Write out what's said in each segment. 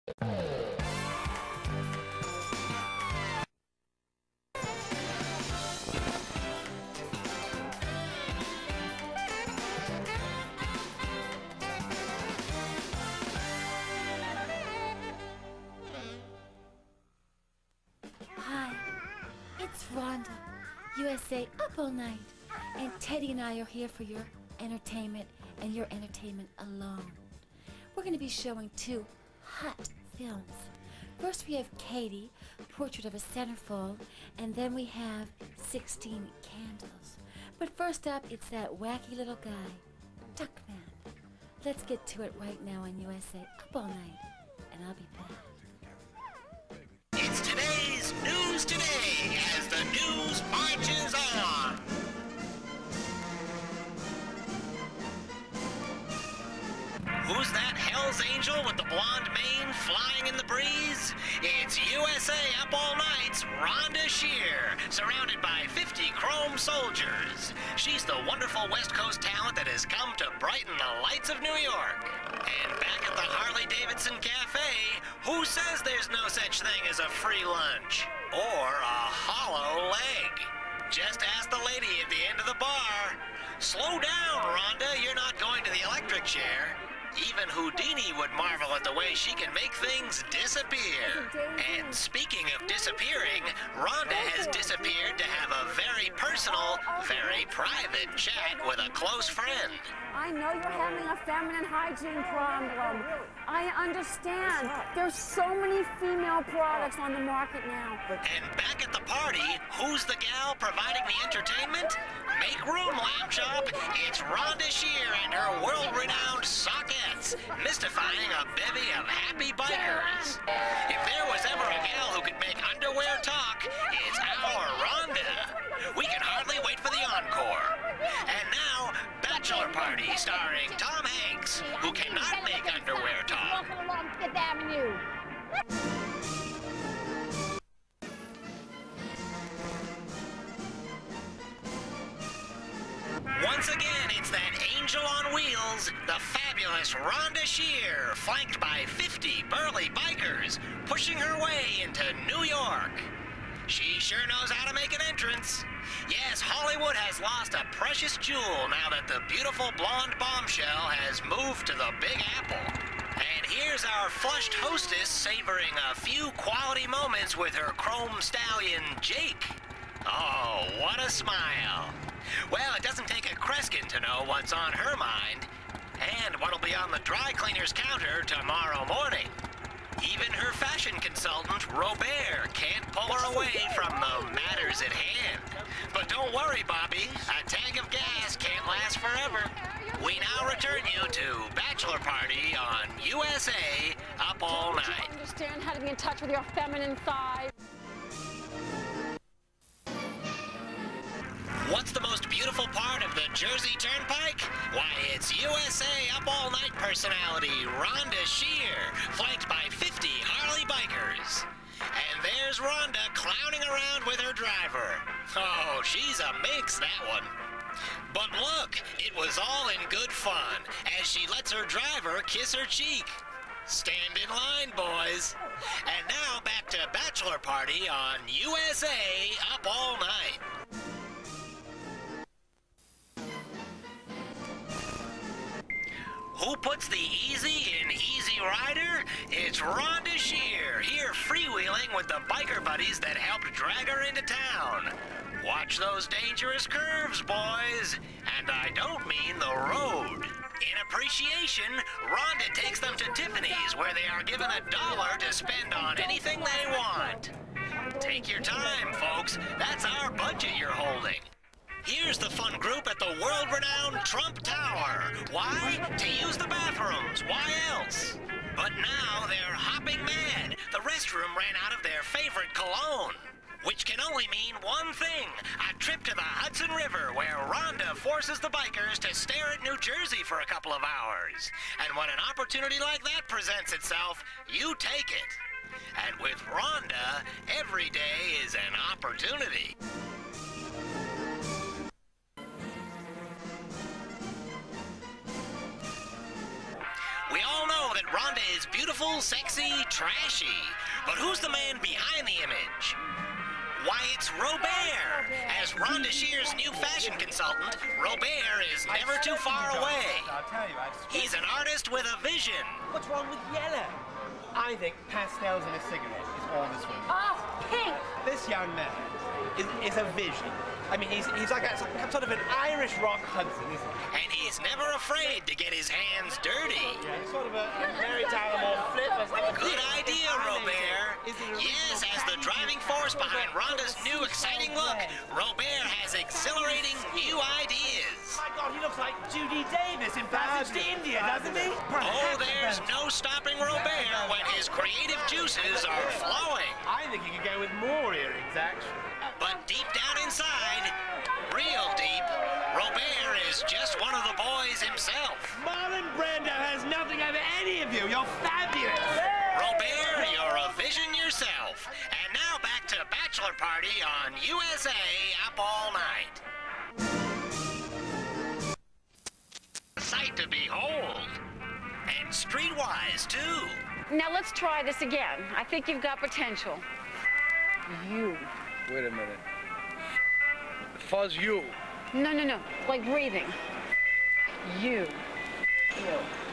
Hi, it's Rhonda, USA Up All Night, and Teddy and I are here for your entertainment and your entertainment alone. We're going to be showing 2 hot films. First we have Katie, Portrait of a Centerfold, and then we have 16 Candles. But first up, it's that wacky little guy, Duckman. Let's get to it right now on USA Up All Night, and I'll be back. It's today's News Today as the news marches on. Who's that Hell's Angel with the blonde mane flying in the breeze? It's USA Up All Night's Rhonda Shear, surrounded by 50 chrome soldiers. She's the wonderful West Coast talent that has come to brighten the lights of New York. And back at the Harley-Davidson Cafe, who says there's no such thing as a free lunch? Or a hollow leg? Just ask the lady at the end of the bar. Slow down, Rhonda, you're not going to the electric chair. Even Houdini would marvel at the way she can make things disappear. And speaking of disappearing, Rhonda has disappeared to have a very personal, very private chat with a close friend. I know you're having a feminine hygiene problem. I understand. There's so many female products on the market now. And back at the party, who's the gal providing the entertainment? Make room, Lamb Chop. It's Rhonda Shear and her world-renowned sockettes, mystifying a bevy of happy bikers. If there was ever a gal who could make underwear talk, it's our Rhonda. We can hardly wait for the encore. And now, Bachelor Party starring Tom Hanks, who cannot make underwear talk. Walking along Fifth Avenue. Once again, it's that angel on wheels, the fabulous Rhonda Shear, flanked by 50 burly bikers, pushing her way into New York. She sure knows how to make an entrance. Yes, Hollywood has lost a precious jewel now that the beautiful blonde bombshell has moved to the Big Apple. And here's our flushed hostess savoring a few quality moments with her chrome stallion, Jake. Oh, what a smile. Well, it doesn't take a Kreskin to know what's on her mind, and what'll be on the dry cleaner's counter tomorrow morning. Even her fashion consultant, Robert, can't pull her away from the matters at hand. But don't worry, Bobby, a tank of gas can't last forever. We now return you to Bachelor Party on USA Up All Night. Don't you understand how to be in touch with your feminine side? What's the most beautiful part of the Jersey Turnpike? Why, it's USA Up All Night personality Rhonda Shear, flanked by 50 Harley bikers. And there's Rhonda clowning around with her driver. Oh, she's a minx, that one. But look, it was all in good fun, as she lets her driver kiss her cheek. Stand in line, boys. And now back to Bachelor Party on USA Up All Night. Who puts the easy in Easy Rider? It's Rhonda Shear, here freewheeling with the biker buddies that helped drag her into town. Watch those dangerous curves, boys. And I don't mean the road. In appreciation, Rhonda takes them to Tiffany's, where they are given $1 to spend on anything they want. Take your time, folks. That's our budget you're holding. Here's the fun group at the world-renowned Trump Tower. Why? To use the bathrooms. Why else? But now they're hopping mad. The restroom ran out of their favorite cologne. Which can only mean one thing, a trip to the Hudson River where Rhonda forces the bikers to stare at New Jersey for a couple of hours. And when an opportunity like that presents itself, you take it. And with Rhonda, every day is an opportunity. We all know that Rhonda is beautiful beautiful, sexy, trashy. But who's the man behind the image? Why, it's Robert. As Rhonda Shear's new fashion consultant, Robert is never too far away. He's an artist with a vision. What's wrong with yellow? I think pastels in a cigarette is all this room. Oh, pink! This young man is a vision. I mean, he's like some sort of an Irish rock Hudson, isn't he? And he's never afraid to get his hands dirty. Yeah, he's sort of a Mary Tyler Moore flip. Good idea, Robert. Yes, as the driving force behind Rhonda's new exciting look, Robert has exhilarating new ideas. My God, he looks like Judy Davis in Passage to India, doesn't he? Oh, there's no stopping Robert when his creative juices are flowing. I think he could go with more earrings, actually. But deep down inside, real deep, Robert is just one of the boys himself. Marlon Brando has nothing over any of you. You're fabulous. Robert, you're a vision yourself. And now back to Bachelor Party on USA Up All Night. A sight to behold. And streetwise, too. Now let's try this again. I think you've got potential. You. Wait a minute. Fuzz you. No, no, no. Like breathing. You.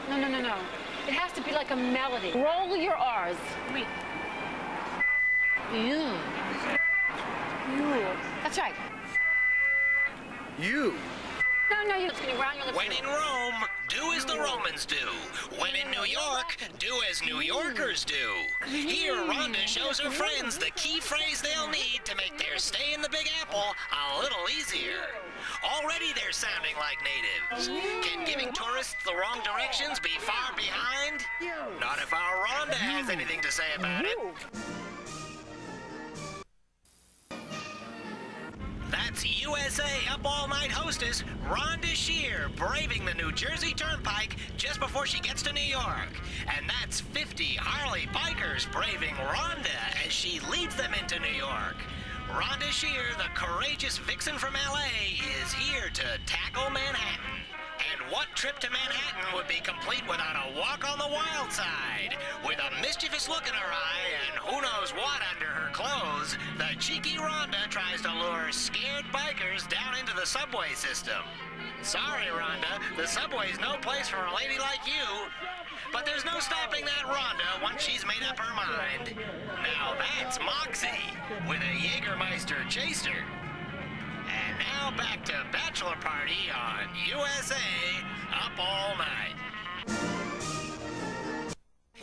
No, no, no, no. It has to be like a melody. Roll your R's. Wait. You. You. That's right. You. No, no, you're just going around your lips. When in Rome, do as the Romans do. When in New York, do as New Yorkers do. Here, Rhonda shows her friends the key phrase they'll need to make their stay in the Big Apple a little easier. Already they're sounding like natives. Can giving tourists the wrong directions be far behind? Not if our Rhonda has anything to say about it. That's USA Up All Night hostess Rhonda Shear braving the New Jersey Turnpike just before she gets to New York. And that's 50 Harley bikers braving Rhonda as she leads them into New York. Rhonda Shear, the courageous vixen from LA, is here to tackle Manhattan. And what trip to Manhattan would be complete without a walk on the wild side? With a mischievous look in her eye and who knows what under her clothes, the cheeky Rhonda tries to lure scared bikers down into the subway system. Sorry, Rhonda, the subway's no place for a lady like you. But there's no stopping that Rhonda once she's made up her mind. Now that's Moxie with a Jägermeister chaser. And now back to Bachelor Party on USA Up All Night.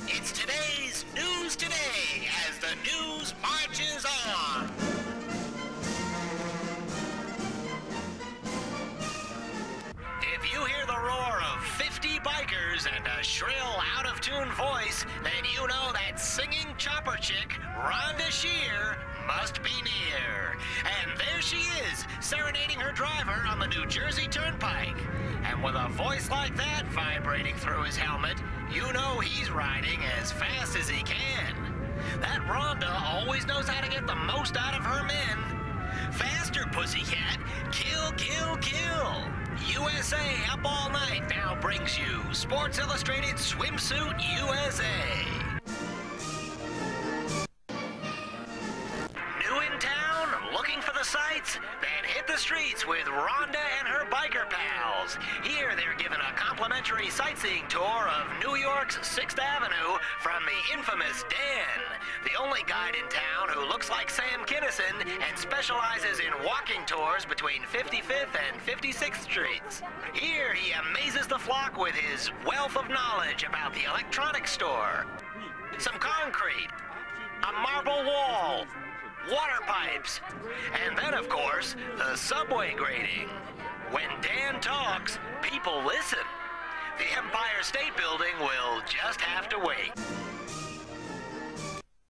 It's today's News Today as the news marches on. If you hear the roar of 50 bikers and a shrill, out-of-tune voice, then you know that singing chopper chick, Rhonda Shear, must be near. And there she is, serenading her driver on the New Jersey Turnpike. And with a voice like that vibrating through his helmet, you know he's riding as fast as he can. That Rhonda always knows how to get the most out of her men. Faster, pussycat. Kill, kill, kill. USA Up All Night now brings you Sports Illustrated Swimsuit USA. New in town, looking for the sights? Then hit the streets with Rhonda and her biker pals. Here they're given a complimentary sightseeing tour of New York's 6th Avenue from the infamous Dan, the only guide in town who looks like Sam Kinison and specializes in walking tours between 55th and 56th Streets. Here he amazes the flock with his wealth of knowledge about the electronics store, some concrete, a marble wall, water pipes, and then, of course, the subway grating. When Dan talks, people listen. The Empire State Building will just have to wait.